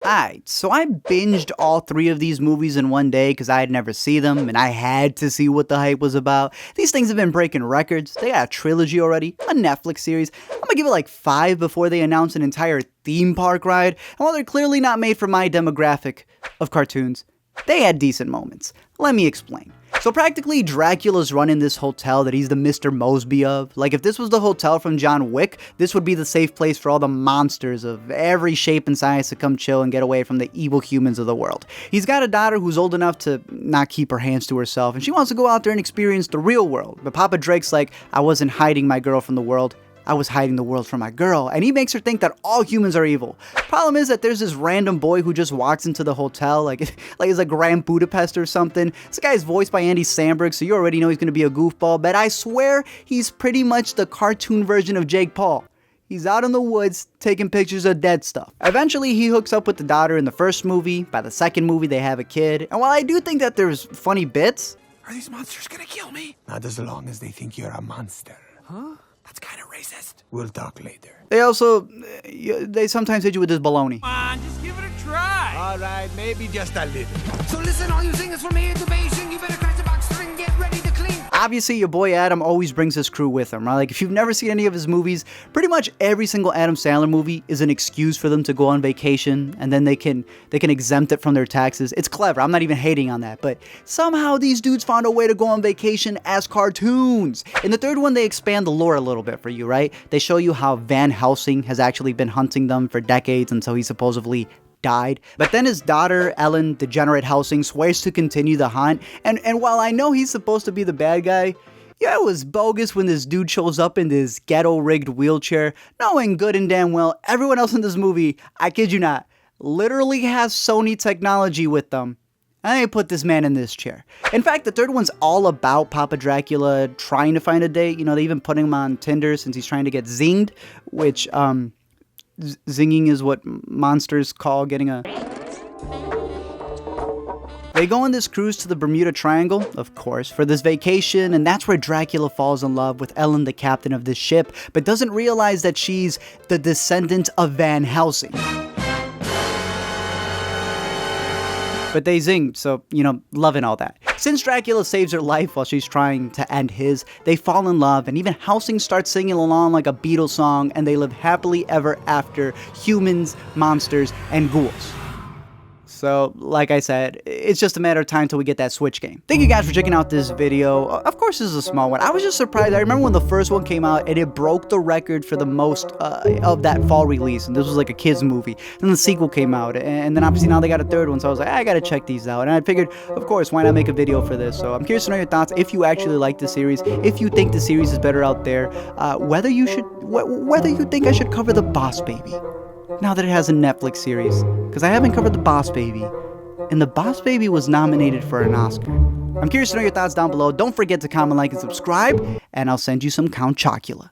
Alright, so I binged all 3 of these movies in one day because I had never seen them and I had to see what the hype was about. These things have been breaking records. They got a trilogy already, a Netflix series. I'm gonna give it like 5 before they announce an entire theme park ride. And while they're clearly not made for my demographic of cartoons, they had decent moments. Let me explain. So practically, Dracula's running this hotel that he's the Mr. Mosby of. Like, if this was the hotel from John Wick, this would be the safe place for all the monsters of every shape and size to come chill and get away from the evil humans of the world. He's got a daughter who's old enough to not keep her hands to herself, and she wants to go out there and experience the real world. But Papa Drake's like, I wasn't hiding my girl from the world. I was hiding the world from my girl, and he makes her think that all humans are evil. Problem is that there's this random boy who just walks into the hotel, like it's like Grand Budapest or something. This guy's voiced by Andy Samberg, so you already know he's gonna be a goofball, but I swear he's pretty much the cartoon version of Jake Paul. He's out in the woods taking pictures of dead stuff. Eventually, he hooks up with the daughter in the first movie. By the second movie, they have a kid. And while I do think that there's funny bits... Are these monsters gonna kill me? Not as long as they think you're a monster. Huh? That's kind of racist. We'll talk later. They sometimes hit you with this baloney. Come on, just give it a try. All right, maybe just a little. So listen, all you singers from here to Beijing, you better crash the box string, get ready to clean. Obviously, your boy Adam always brings his crew with him, right? Like, if you've never seen any of his movies, pretty much every single Adam Sandler movie is an excuse for them to go on vacation, and then they can exempt it from their taxes. It's clever. I'm not even hating on that, but somehow these dudes found a way to go on vacation as cartoons. In the third one, they expand the lore a little bit for you, right? They show you how Van Helsing has actually been hunting them for decades until he supposedly died. But then his daughter, Ellen, degenerate Helsing, swears to continue the hunt. And while I know he's supposed to be the bad guy, yeah, it was bogus when this dude shows up in this ghetto-rigged wheelchair, knowing good and damn well everyone else in this movie, I kid you not, literally has Sony technology with them. I put this man in this chair. In fact, the third one's all about Papa Dracula trying to find a date. You know, they even put him on Tinder since he's trying to get zinged, which, zinging is what monsters call getting a... They go on this cruise to the Bermuda Triangle, of course, for this vacation, and that's where Dracula falls in love with Ellen, the captain of this ship, but doesn't realize that she's the descendant of Van Helsing. But they zing, so, you know, loving all that. Since Dracula saves her life while she's trying to end his, they fall in love, and even Helsing starts singing along like a Beatles song, and they live happily ever after, humans, monsters, and ghouls. So, like I said, it's just a matter of time till we get that Switch game. Thank you guys for checking out this video. Of course, this is a small one. I was just surprised. I remember when the first one came out, and it broke the record for the most of that fall release, and this was like a kid's movie. Then the sequel came out, and then obviously now they got a third one, so I was like, I gotta check these out. And I figured, of course, why not make a video for this? So I'm curious to know your thoughts, if you actually like the series, if you think the series is better out there, whether you think I should cover The Boss Baby now that it has a Netflix series, because I haven't covered The Boss Baby, and The Boss Baby was nominated for an Oscar. I'm curious to know your thoughts down below. Don't forget to comment, like, and subscribe, and I'll send you some Count Chocula.